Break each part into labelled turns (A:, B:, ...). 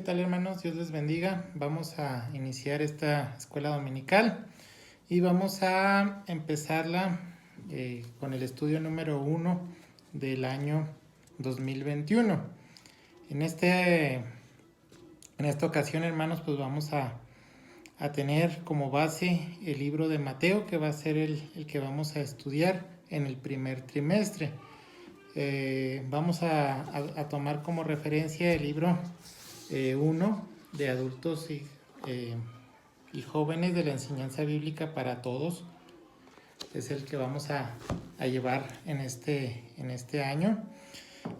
A: tal, hermanos? Dios les bendiga. Vamos a iniciar esta escuela dominical y vamos a empezarla con el estudio número 1 del año 2021. En esta ocasión, hermanos, pues vamos a tener como base el libro de Mateo, que va a ser el que vamos a estudiar en el primer trimestre. Vamos a tomar como referencia el libro 1 de adultos y jóvenes de la enseñanza bíblica para todos. Es el que vamos a llevar en este año.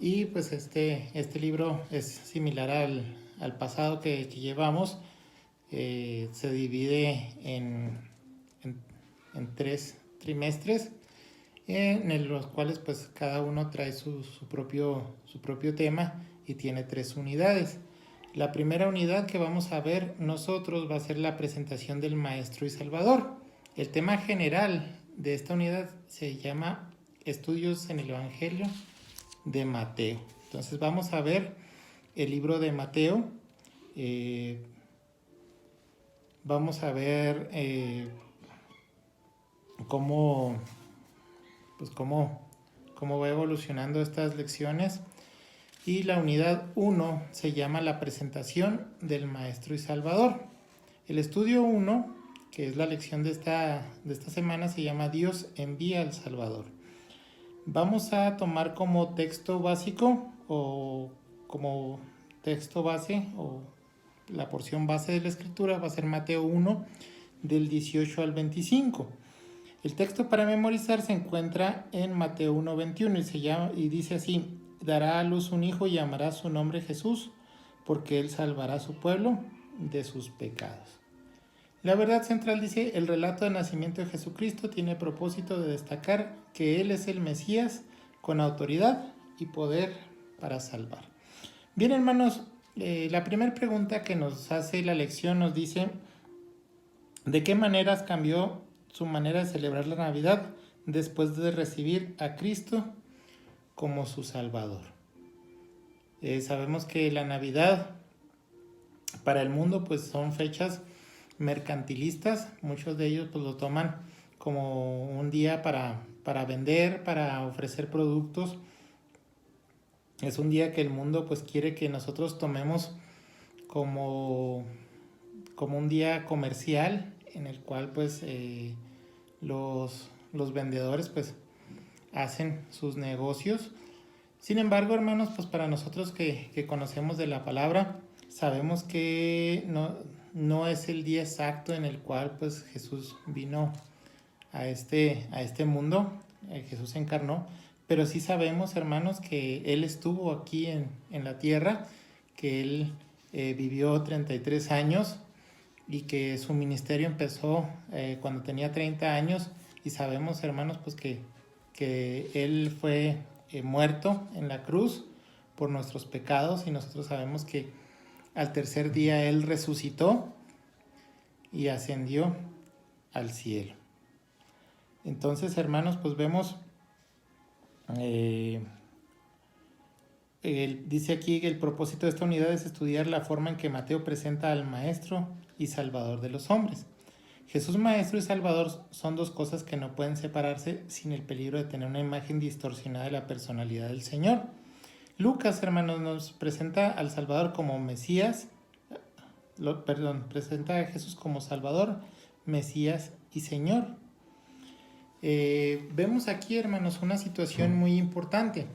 A: Y pues este libro es similar al pasado que llevamos. Se divide en 3 trimestres, en los cuales pues cada uno trae su propio tema y tiene 3 unidades. La primera unidad que vamos a ver nosotros va a ser la presentación del Maestro y Salvador. El tema general de esta unidad se llama Estudios en el Evangelio de Mateo. Entonces vamos a ver el libro de Mateo. Vamos a ver cómo va evolucionando estas lecciones. Y la unidad 1 se llama la presentación del Maestro y Salvador. El estudio 1, que es la lección de esta semana, se llama Dios envía al Salvador. Vamos a tomar como texto básico o como texto base o la porción base de la escritura va a ser Mateo 1 del 18 al 25. El texto para memorizar se encuentra en Mateo 1:21 y dice así: dará a luz un hijo y llamará su nombre Jesús, porque él salvará a su pueblo de sus pecados. La verdad central dice: el relato del nacimiento de Jesucristo tiene el propósito de destacar que él es el Mesías con autoridad y poder para salvar. Bien, hermanos, la primera pregunta que nos hace la lección nos dice: ¿de qué maneras cambió su manera de celebrar la Navidad después de recibir a Cristo como su Salvador? Sabemos que la Navidad para el mundo pues son fechas mercantilistas. Muchos de ellos pues lo toman como un día para vender, para ofrecer productos. Es un día que el mundo pues quiere que nosotros tomemos como un día comercial, en el cual pues los vendedores pues hacen sus negocios. Sin embargo, hermanos, pues para nosotros que conocemos de la palabra, sabemos que no es el día exacto en el cual pues Jesús vino a este mundo. Jesús se encarnó, pero sí sabemos, hermanos, que Él estuvo aquí en la tierra, que Él vivió 33 años y que su ministerio empezó cuando tenía 30 años. Y sabemos, hermanos, pues que Él fue muerto en la cruz por nuestros pecados, y nosotros sabemos que al tercer día Él resucitó y ascendió al cielo. Entonces, hermanos, pues vemos, dice aquí que el propósito de esta unidad es estudiar la forma en que Mateo presenta al Maestro y Salvador de los hombres. Jesús Maestro y Salvador son dos cosas que no pueden separarse sin el peligro de tener una imagen distorsionada de la personalidad del Señor. Lucas, hermanos, nos presenta al Salvador como Mesías, presenta a Jesús como Salvador, Mesías y Señor. Vemos aquí, hermanos, una situación muy importante.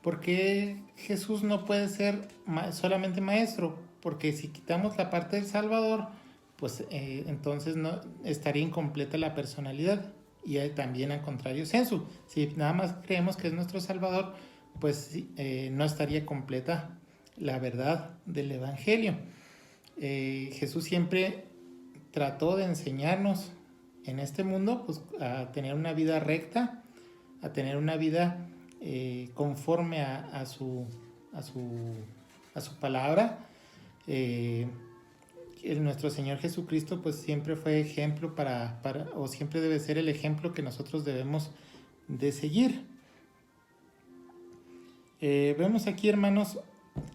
A: ¿Por qué Jesús no puede ser solamente maestro? Porque si quitamos la parte del Salvador, pues entonces no estaría incompleta la personalidad, y también al contrario sensu. Si nada más creemos que es nuestro Salvador, pues no estaría completa la verdad del Evangelio. Jesús siempre trató de enseñarnos en este mundo pues a tener una vida recta, a tener una vida conforme a su palabra. Nuestro Señor Jesucristo pues siempre fue ejemplo o siempre debe ser el ejemplo que nosotros debemos de seguir. Vemos aquí, hermanos,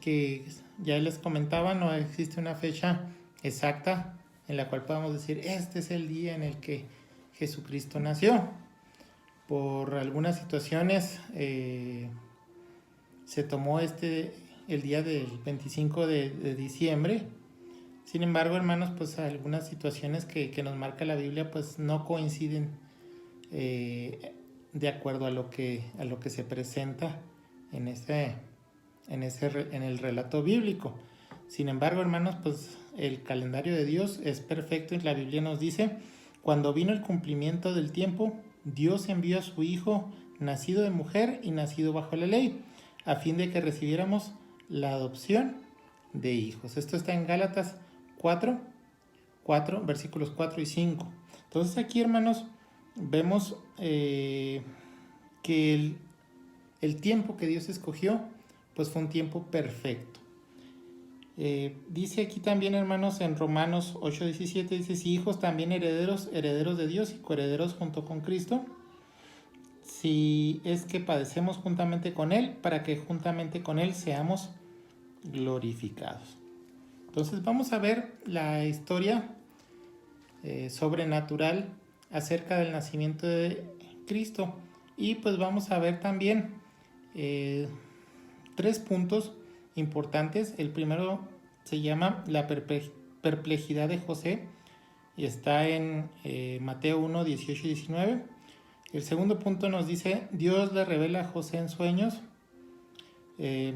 A: que ya les comentaba, no existe una fecha exacta en la cual podamos decir, este es el día en el que Jesucristo nació. Por algunas situaciones se tomó el día del 25 de diciembre. Sin embargo, hermanos, pues algunas situaciones que nos marca la Biblia pues no coinciden de acuerdo a lo que se presenta en el relato bíblico. Sin embargo, hermanos, pues el calendario de Dios es perfecto y la Biblia nos dice, cuando vino el cumplimiento del tiempo, Dios envió a su Hijo, nacido de mujer y nacido bajo la ley, a fin de que recibiéramos la adopción de hijos. Esto está en Gálatas 4, versículos 4 y 5. Entonces aquí, hermanos, vemos que el tiempo que Dios escogió, pues fue un tiempo perfecto. Dice aquí también, hermanos, en Romanos 8:17, dice, si hijos también herederos de Dios y coherederos junto con Cristo, si es que padecemos juntamente con Él, para que juntamente con Él seamos glorificados. Entonces vamos a ver la historia sobrenatural acerca del nacimiento de Cristo, y pues vamos a ver también 3 puntos importantes. El primero se llama la perplejidad de José y está en Mateo 1, 18 y 19. El segundo punto nos dice, Dios le revela a José en sueños,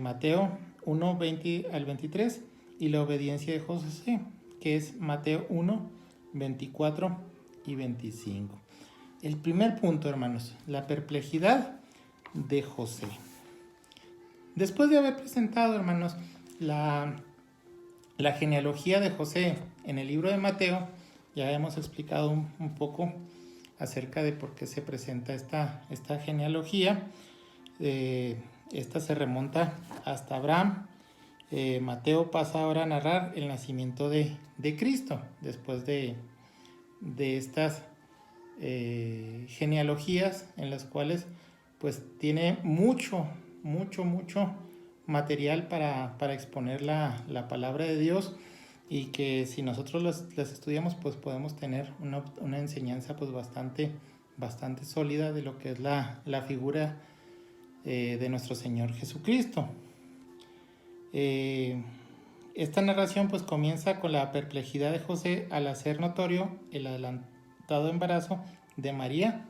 A: Mateo 1, 20 al 23, y la obediencia de José, que es Mateo 1, 24 y 25. El primer punto, hermanos, la perplejidad de José. Después de haber presentado, hermanos, la genealogía de José en el libro de Mateo, ya hemos explicado un poco acerca de por qué se presenta esta genealogía. Esta se remonta hasta Abraham. Mateo pasa ahora a narrar el nacimiento de Cristo, después de estas genealogías en las cuales pues tiene mucho material para exponer la palabra de Dios, y que si nosotros las estudiamos pues podemos tener una enseñanza pues bastante sólida de lo que es la figura de nuestro Señor Jesucristo. Esta narración pues comienza con la perplejidad de José al hacer notorio el adelantado embarazo de María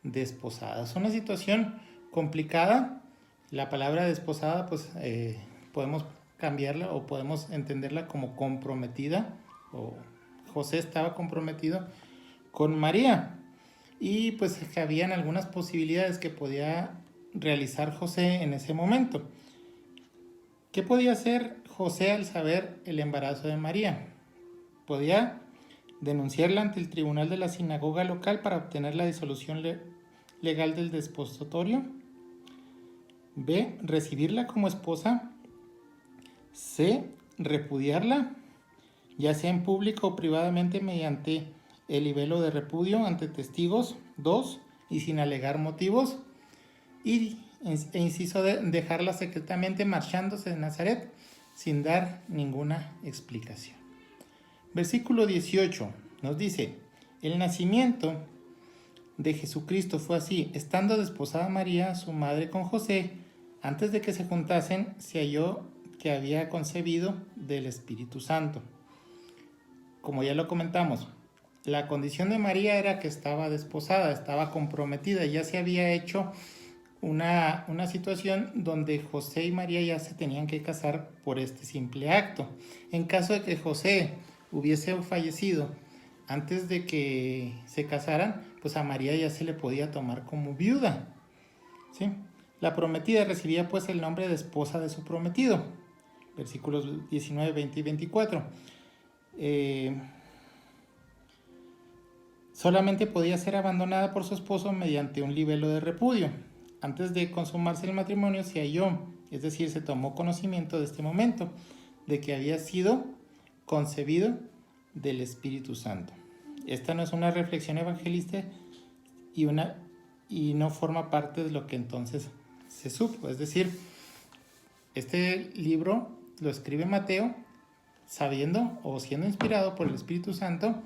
A: desposada. Es una situación complicada. La palabra desposada pues podemos cambiarla o podemos entenderla como comprometida, o José estaba comprometido con María, y pues que habían algunas posibilidades que podía realizar José en ese momento. ¿Qué podía hacer José al saber el embarazo de María? Podía denunciarla ante el tribunal de la sinagoga local para obtener la disolución legal del desposatorio. B, recibirla como esposa. C, repudiarla, ya sea en público o privadamente mediante el libelo de repudio ante testigos. 2, y sin alegar motivos. E inciso D, dejarla secretamente marchándose de Nazaret sin dar ninguna explicación. Versículo 18 nos dice, el nacimiento de Jesucristo fue así, estando desposada María, su madre, con José, antes de que se juntasen, se halló que había concebido del Espíritu Santo. Como ya lo comentamos, la condición de María era que estaba desposada, estaba comprometida, ya se había hecho una situación donde José y María ya se tenían que casar por este simple acto. En caso de que José hubiese fallecido antes de que se casaran, pues a María ya se le podía tomar como viuda, ¿sí? La prometida recibía pues el nombre de esposa de su prometido. Versículos 19, 20 y 24. Solamente podía ser abandonada por su esposo mediante un libelo de repudio. Antes de consumarse el matrimonio se halló, es decir, se tomó conocimiento de este momento, de que había sido concebido del Espíritu Santo. Esta no es una reflexión evangelista y no forma parte de lo que entonces se supo. Es decir, este libro lo escribe Mateo sabiendo o siendo inspirado por el Espíritu Santo,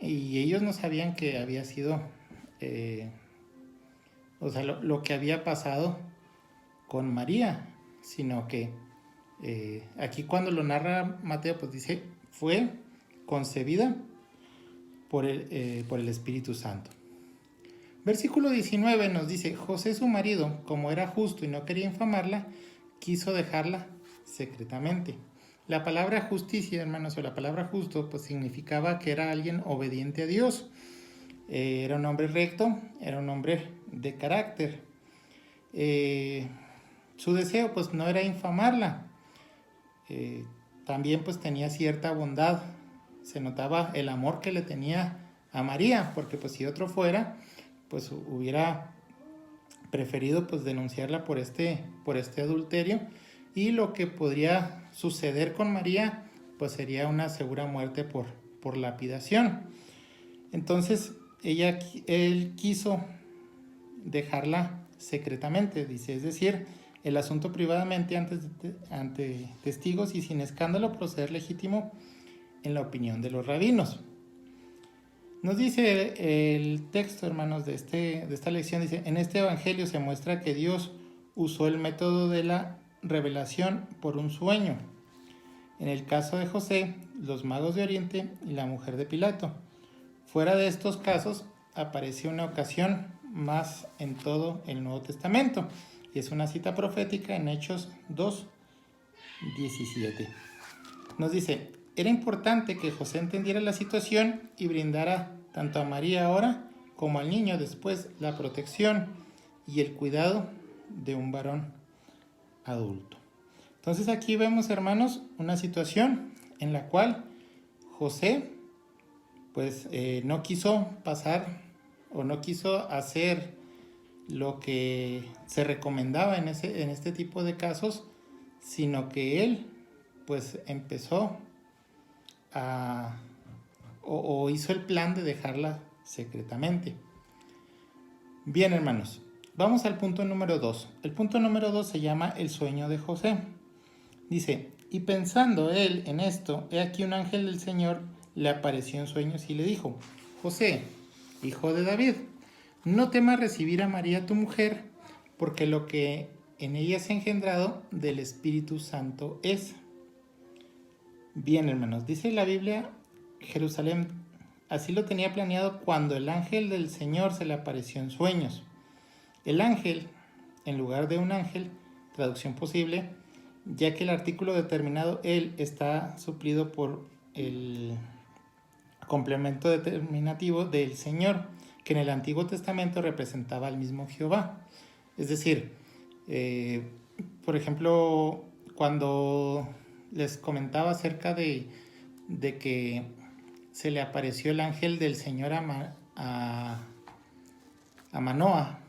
A: y ellos no sabían que había sido, lo que había pasado con María, sino que aquí cuando lo narra Mateo, pues dice, fue concebida por el Espíritu Santo. Versículo 19 nos dice, José su marido, como era justo y no quería infamarla, quiso dejarla secretamente. La palabra justicia, hermanos, o la palabra justo, pues significaba que era alguien obediente a Dios. Era un hombre recto, era un hombre de carácter. Su deseo, pues, no era infamarla. También, pues, tenía cierta bondad. Se notaba el amor que le tenía a María, porque, pues, si otro fuera, pues, hubiera preferido, pues, denunciarla por este adulterio, y lo que podría suceder con María, pues sería una segura muerte por lapidación. Entonces él quiso dejarla secretamente, dice, es decir, el asunto privadamente ante testigos y sin escándalo, proceder legítimo en la opinión de los rabinos. Nos dice el texto, hermanos, de esta lección, dice, en este evangelio se muestra que Dios usó el método de la revelación por un sueño. En el caso de José, los magos de Oriente y la mujer de Pilato. Fuera de estos casos, aparece una ocasión más en todo el Nuevo Testamento. Y es una cita profética en Hechos 2:17. Nos dice, era importante que José entendiera la situación y brindara tanto a María ahora como al niño después la protección y el cuidado de un varón adulto. Entonces aquí vemos, hermanos, una situación en la cual José pues no quiso pasar o no quiso hacer lo que se recomendaba en este tipo de casos, sino que él pues empezó o hizo el plan de dejarla secretamente. Bien, hermanos, vamos al punto número 2. El punto número 2 se llama el sueño de José. Dice, y pensando él en esto, he aquí un ángel del Señor le apareció en sueños y le dijo, José, hijo de David, no temas recibir a María tu mujer, porque lo que en ella es engendrado del Espíritu Santo es. Bien, hermanos, dice la Biblia, Jerusalén así lo tenía planeado cuando el ángel del Señor se le apareció en sueños. El ángel, en lugar de un ángel, traducción posible, ya que el artículo determinado él está suplido por el complemento determinativo del Señor, que en el Antiguo Testamento representaba al mismo Jehová. Es decir, por ejemplo, cuando les comentaba acerca de que se le apareció el ángel del Señor a Manoa,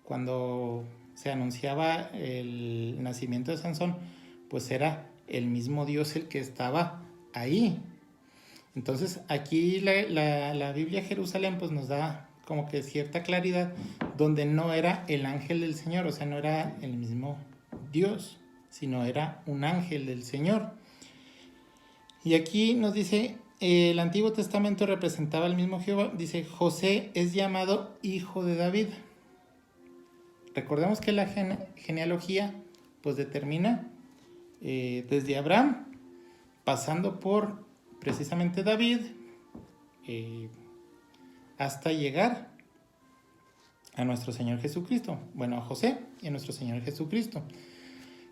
A: cuando se anunciaba el nacimiento de Sansón, pues era el mismo Dios el que estaba ahí. Entonces aquí la Biblia Jerusalén pues nos da como que cierta claridad, donde no era el ángel del Señor, o sea, no era el mismo Dios, sino era un ángel del Señor. Y aquí nos dice, el Antiguo Testamento representaba al mismo Jehová, dice, José es llamado hijo de David. Recordemos que la genealogía pues determina desde Abraham, pasando por precisamente David, hasta llegar a nuestro Señor Jesucristo. Bueno, a José y a nuestro Señor Jesucristo.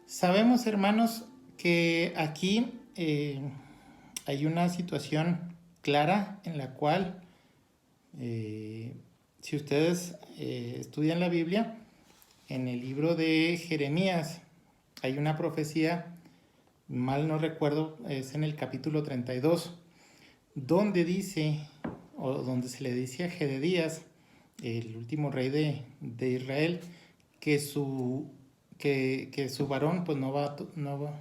A: Sabemos, hermanos, que aquí hay una situación clara en la cual, si ustedes estudian la Biblia, en el libro de Jeremías hay una profecía, mal no recuerdo, es en el capítulo 32, donde dice, o donde se le dice a Jededías, el último rey de Israel, que su varón pues no va,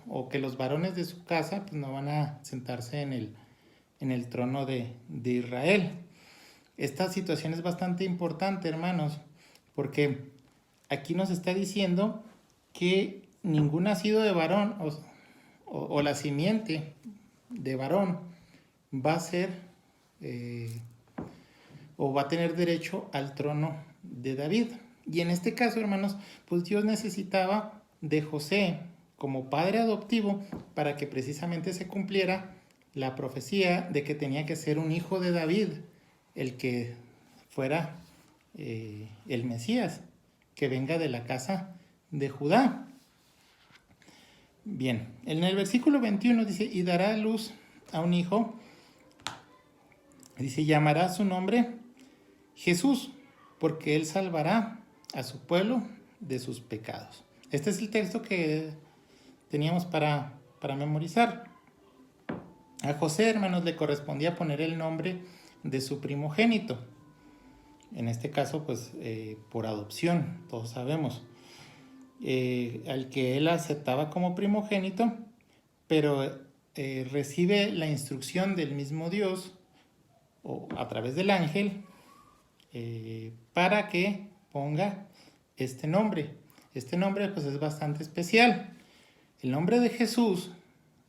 A: o que los varones de su casa pues no van a sentarse en el trono de Israel. Esta situación es bastante importante, hermanos, porque aquí nos está diciendo que ningún nacido de varón o la simiente de varón va a ser o va a tener derecho al trono de David. Y en este caso, hermanos, pues Dios necesitaba de José como padre adoptivo para que precisamente se cumpliera la profecía de que tenía que ser un hijo de David el que fuera el Mesías, que venga de la casa de Judá. Bien, en el versículo 21 dice, y dará a luz a un hijo, dice, llamará su nombre Jesús, porque él salvará a su pueblo de sus pecados. Este es el texto que teníamos para memorizar. A José, hermanos, le correspondía poner el nombre de su primogénito. En este caso, pues, por adopción, todos sabemos. Al que él aceptaba como primogénito, pero recibe la instrucción del mismo Dios, o a través del ángel, para que ponga este nombre. Este nombre, pues, es bastante especial. El nombre de Jesús,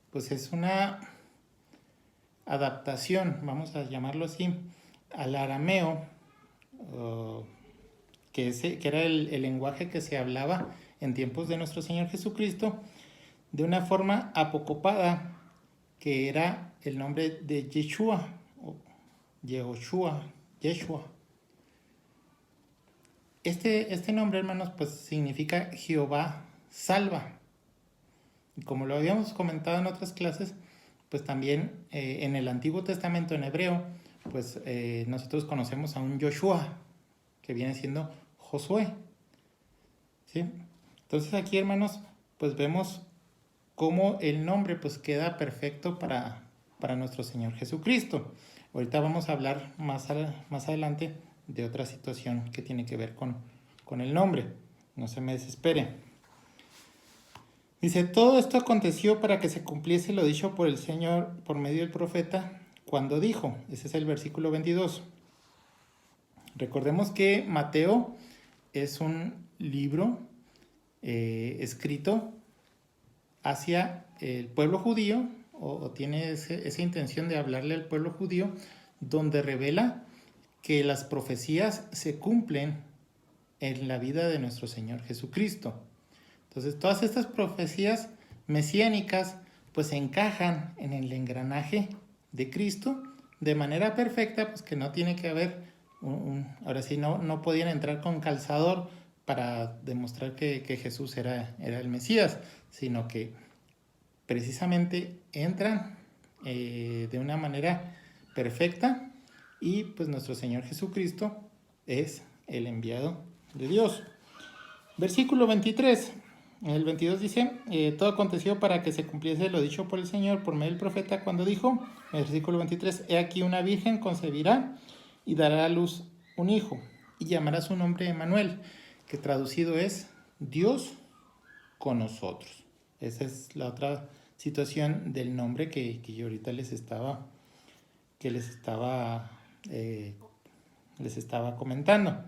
A: pues, es una adaptación, vamos a llamarlo así, al arameo, que era el lenguaje que se hablaba en tiempos de nuestro Señor Jesucristo, de una forma apocopada, que era el nombre de Yeshua, o Yehoshua, Yeshua. Este nombre, hermanos, pues significa Jehová salva. Y como lo habíamos comentado en otras clases, pues también en el Antiguo Testamento en hebreo, pues nosotros conocemos a un Joshua, que viene siendo Josué. ¿Sí? Entonces aquí, hermanos, pues vemos cómo el nombre pues queda perfecto para nuestro Señor Jesucristo. Ahorita vamos a hablar más adelante de otra situación que tiene que ver con el nombre. No se me desespere. Dice, todo esto aconteció para que se cumpliese lo dicho por el Señor por medio del profeta cuando dijo. Ese es el versículo 22. Recordemos que Mateo es un libro escrito hacia el pueblo judío, o tiene esa intención de hablarle al pueblo judío, donde revela que las profecías se cumplen en la vida de nuestro Señor Jesucristo. Entonces, todas estas profecías mesiánicas pues encajan en el engranaje de Cristo de manera perfecta, pues que no tiene que haber ahora sí, no podían entrar con calzador para demostrar que Jesús era el Mesías, sino que precisamente entran de una manera perfecta, y pues nuestro Señor Jesucristo es el enviado de Dios. Versículo 23. En el 22 dice, todo aconteció para que se cumpliese lo dicho por el Señor por medio del profeta cuando dijo, en el versículo 23, he aquí una virgen concebirá y dará a luz un hijo, y llamará su nombre Emmanuel, que traducido es Dios con nosotros. Esa es la otra situación del nombre que yo ahorita les estaba comentando.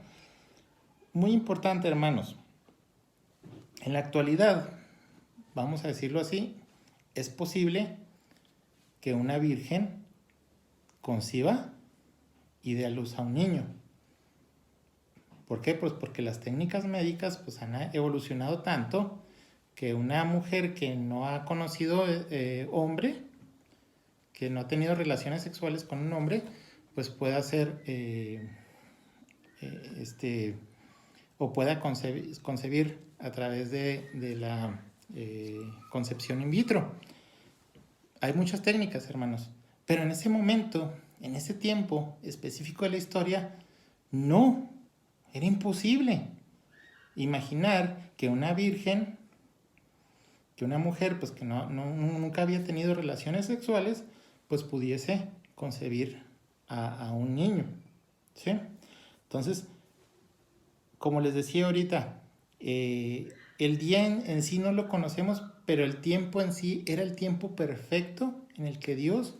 A: Muy importante, hermanos. En la actualidad, vamos a decirlo así, es posible que una virgen conciba y dé a luz a un niño. ¿Por qué? Pues porque las técnicas médicas pues, han evolucionado tanto que una mujer que no ha conocido hombre, que no ha tenido relaciones sexuales con un hombre, pues pueda hacer o pueda concebir a través de la concepción in vitro. Hay muchas técnicas, hermanos, pero en ese momento, en ese tiempo específico de la historia, no, era imposible imaginar que una virgen, que una mujer pues que nunca había tenido relaciones sexuales, pues pudiese concebir a un niño, ¿sí? Entonces, como les decía ahorita, el día en sí no lo conocemos, pero el tiempo en sí era el tiempo perfecto en el que Dios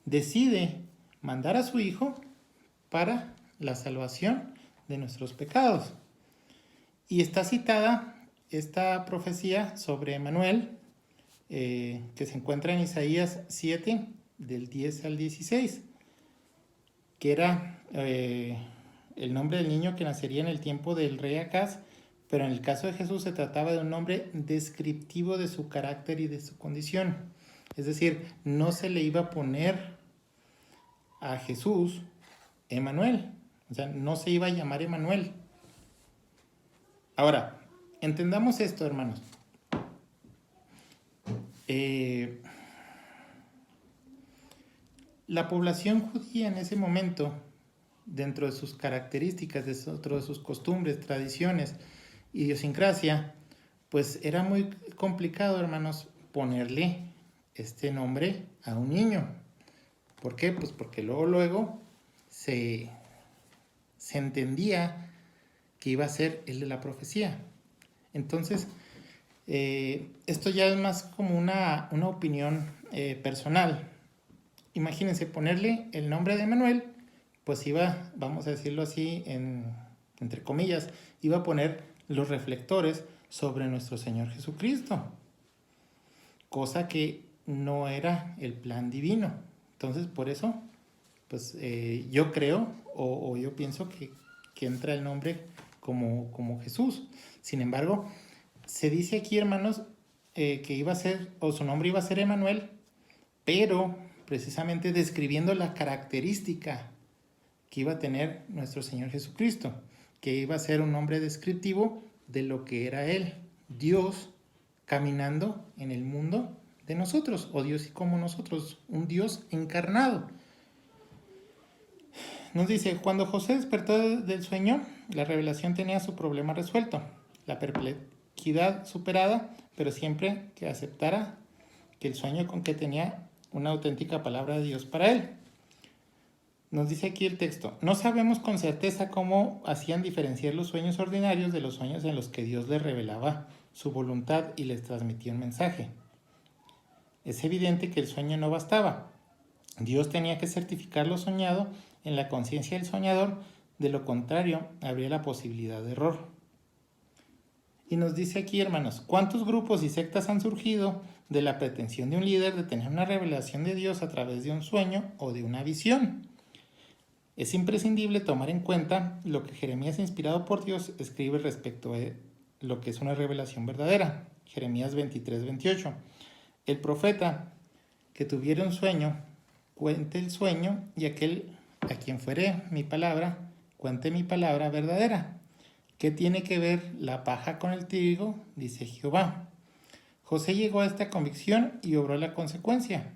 A: decide mandar a su Hijo para la salvación de nuestros pecados. Y está citada esta profecía sobre Emanuel, que se encuentra en Isaías 7, del 10 al 16, que era el nombre del niño que nacería en el tiempo del rey Acaz, pero en el caso de Jesús se trataba de un nombre descriptivo de su carácter y de su condición. Es decir, no se le iba a poner a Jesús Emanuel, o sea, no se iba a llamar Emanuel. Ahora, entendamos esto, hermanos. La población judía en ese momento, dentro de sus características, dentro de sus costumbres, tradiciones, idiosincrasia, pues era muy complicado, hermanos, ponerle este nombre a un niño. ¿Por qué? Pues porque luego se entendía que iba a ser el de la profecía. Entonces, esto ya es más como una opinión personal. Imagínense ponerle el nombre de Emanuel, pues iba, vamos a decirlo así, entre comillas, iba a poner los reflectores sobre nuestro Señor Jesucristo, cosa que no era el plan divino. Entonces, por eso, pues yo creo o yo pienso que entra el nombre como Jesús. Sin embargo, se dice aquí, hermanos, que iba a ser, o su nombre iba a ser Emanuel, pero precisamente describiendo la característica que iba a tener nuestro Señor Jesucristo, que iba a ser un nombre descriptivo de lo que era Él, Dios caminando en el mundo de nosotros, o Dios como nosotros, un Dios encarnado. Nos dice, cuando José despertó del sueño, la revelación tenía su problema resuelto, la perplejidad superada, pero siempre que aceptara que el sueño con que tenía una auténtica palabra de Dios para él. Nos dice aquí el texto, no sabemos con certeza cómo hacían diferenciar los sueños ordinarios de los sueños en los que Dios les revelaba su voluntad y les transmitía un mensaje. Es evidente que el sueño no bastaba. Dios tenía que certificar lo soñado en la conciencia del soñador, de lo contrario habría la posibilidad de error. Y nos dice aquí, hermanos, ¿cuántos grupos y sectas han surgido de la pretensión de un líder de tener una revelación de Dios a través de un sueño o de una visión? Es imprescindible tomar en cuenta lo que Jeremías, inspirado por Dios, escribe respecto a lo que es una revelación verdadera. Jeremías 23-28. El profeta que tuviera un sueño, cuente el sueño, y aquel a quien fuere mi palabra, cuente mi palabra verdadera. ¿Qué tiene que ver la paja con el trigo? Dice Jehová. José llegó a esta convicción y obró la consecuencia.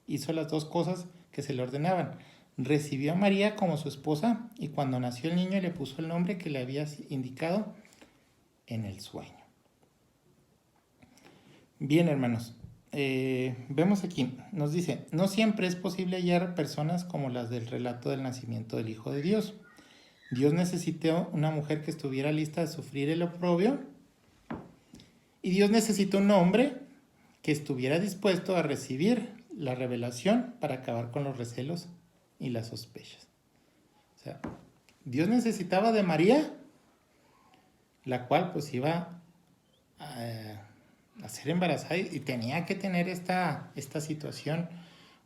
A: Hizo las dos cosas que se le ordenaban. Recibió a María como su esposa y cuando nació el niño le puso el nombre que le había indicado en el sueño. Bien, hermanos, vemos aquí, nos dice, no siempre es posible hallar personas como las del relato del nacimiento del Hijo de Dios. Dios necesitó una mujer que estuviera lista de sufrir el oprobio y Dios necesitó un hombre que estuviera dispuesto a recibir la revelación para acabar con los recelos y las sospechas. O sea, Dios necesitaba de María, la cual pues iba a ser embarazada y tenía que tener esta situación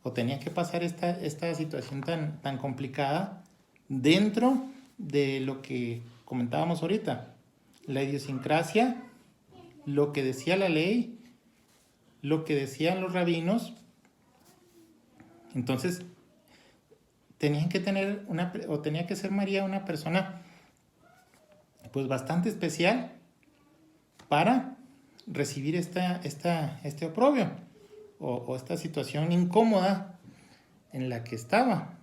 A: o tenía que pasar esta situación tan complicada dentro de lo que comentábamos ahorita, la idiosincrasia, lo que decía la ley, lo que decían los rabinos. Entonces, tenía que ser María una persona pues bastante especial para recibir este oprobio o esta situación incómoda en la que estaba.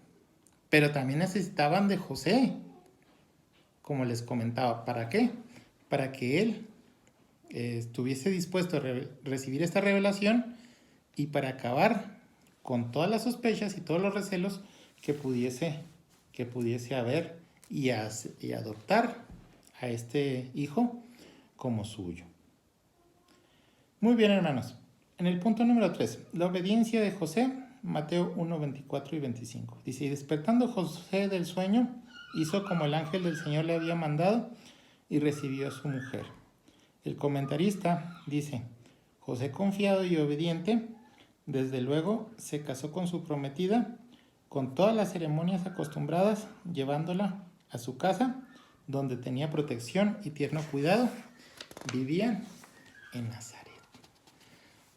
A: Pero también necesitaban de José, como les comentaba. ¿Para qué? Para que él estuviese dispuesto a recibir esta revelación y para acabar con todas las sospechas y todos los recelos que pudiese haber y adoptar a este hijo como suyo. Muy bien, hermanos. En el punto número 3, la obediencia de José, Mateo 1, 24 y 25. Dice, y despertando José del sueño, hizo como el ángel del Señor le había mandado y recibió a su mujer. El comentarista dice: José, confiado y obediente, desde luego se casó con su prometida con todas las ceremonias acostumbradas, llevándola a su casa, donde tenía protección y tierno cuidado. Vivían en Nazaret.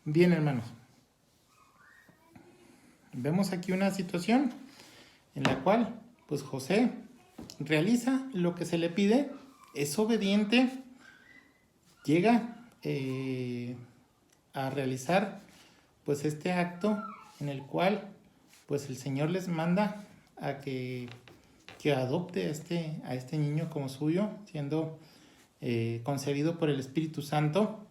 A: Bien, hermanos, vemos aquí una situación en la cual pues José realiza lo que se le pide, es obediente, llega a realizar pues este acto en el cual pues el Señor les manda a que adopte a este niño como suyo, siendo concebido por el Espíritu Santo.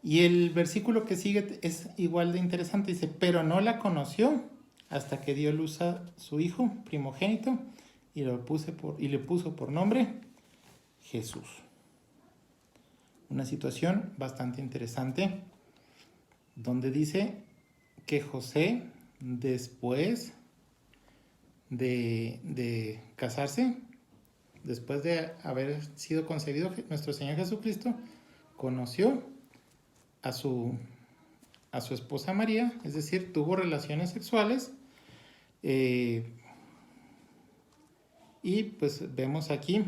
A: Y el versículo que sigue es igual de interesante, dice: pero no la conoció hasta que dio luz a su hijo primogénito y le puso por nombre Jesús. Una situación bastante interesante, donde dice que José, después de casarse, después de haber sido concebido nuestro Señor Jesucristo, conoció a su esposa María, es decir, tuvo relaciones sexuales, y pues vemos aquí,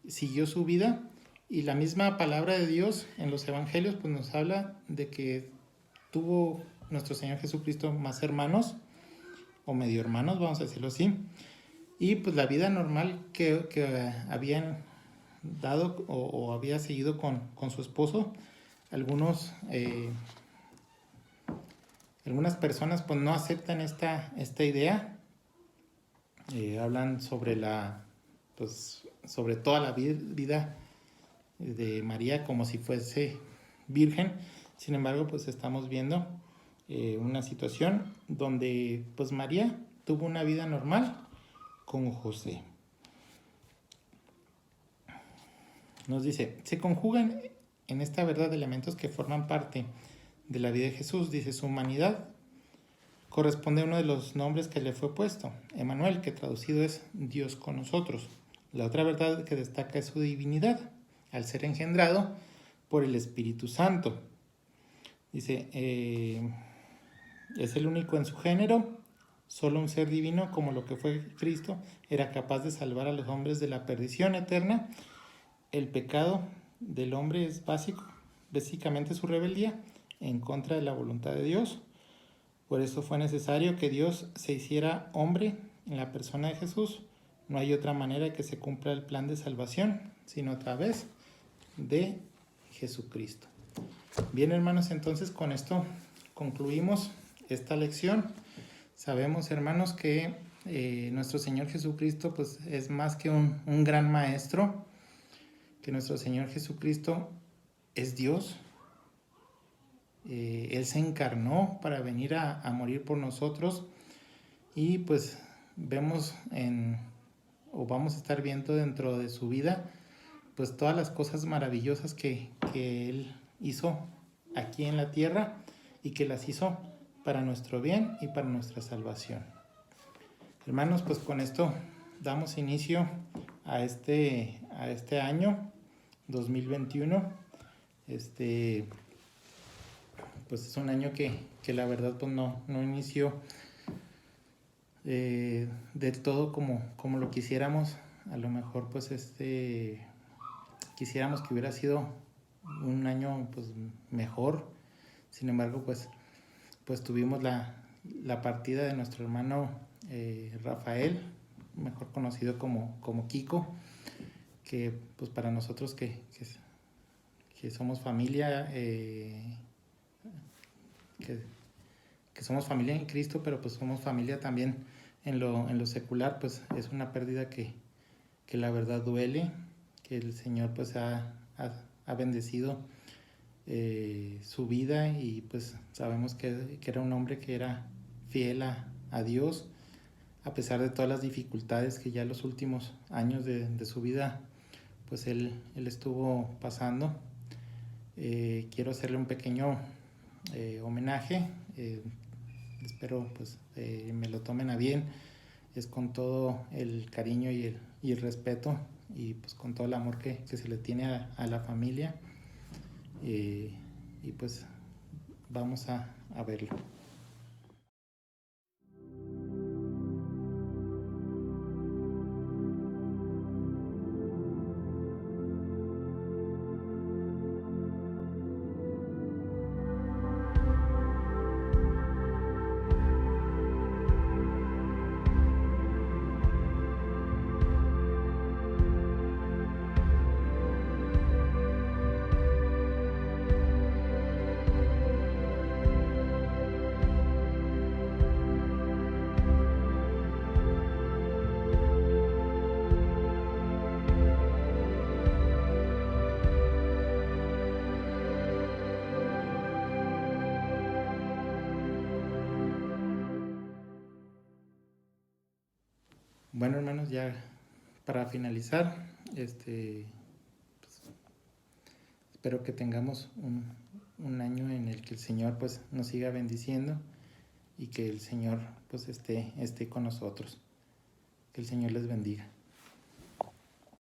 A: siguió su vida, y la misma palabra de Dios en los evangelios pues nos habla de que tuvo nuestro Señor Jesucristo más hermanos, o medio hermanos, vamos a decirlo así, y pues la vida normal que habían dado o había seguido con su esposo. Algunas personas pues no aceptan esta idea, hablan sobre sobre toda la vida de María como si fuese virgen. Sin embargo, pues estamos viendo una situación donde pues María tuvo una vida normal con José. Nos dice: se conjugan en esta verdad elementos que forman parte de la vida de Jesús. Dice: su humanidad corresponde a uno de los nombres que le fue puesto, Emmanuel, que traducido es Dios con nosotros. La otra verdad que destaca es su divinidad, al ser engendrado por el Espíritu Santo. Dice: es el único en su género, solo un ser divino como lo que fue Cristo era capaz de salvar a los hombres de la perdición eterna. El pecado del hombre es básicamente su rebeldía en contra de la voluntad de Dios. Por eso fue necesario que Dios se hiciera hombre en la persona de Jesús. No hay otra manera de que se cumpla el plan de salvación, sino a través de Jesucristo. Bien, hermanos, entonces con esto concluimos esta lección. Sabemos, hermanos, que nuestro Señor Jesucristo pues, es más que un gran maestro, que nuestro Señor Jesucristo es Dios. Él se encarnó para venir a morir por nosotros, y pues vemos vamos a estar viendo dentro de su vida pues todas las cosas maravillosas que Él hizo aquí en la tierra, y que las hizo para nuestro bien y para nuestra salvación. Hermanos, pues con esto damos inicio a este año 2021. Pues es un año que la verdad pues no inició del todo como lo quisiéramos. A lo mejor pues quisiéramos que hubiera sido un año pues mejor. Sin embargo pues tuvimos la partida de nuestro hermano Rafael, mejor conocido como Kiko, que pues para nosotros que somos familia, que somos familia en Cristo, pero pues somos familia también en lo secular, pues es una pérdida que la verdad duele, que el Señor pues ha bendecido su vida, y pues sabemos que era un hombre que era fiel a Dios, a pesar de todas las dificultades que ya los últimos años de su vida pues él estuvo pasando. Quiero hacerle un pequeño homenaje, espero pues me lo tomen a bien. Es con todo el cariño y el respeto, y pues con todo el amor que se le tiene a la familia. y pues vamos a verlo. Bueno, hermanos, ya para finalizar, pues, espero que tengamos un año en el que el Señor pues nos siga bendiciendo y que el Señor pues esté con nosotros. Que el Señor les bendiga.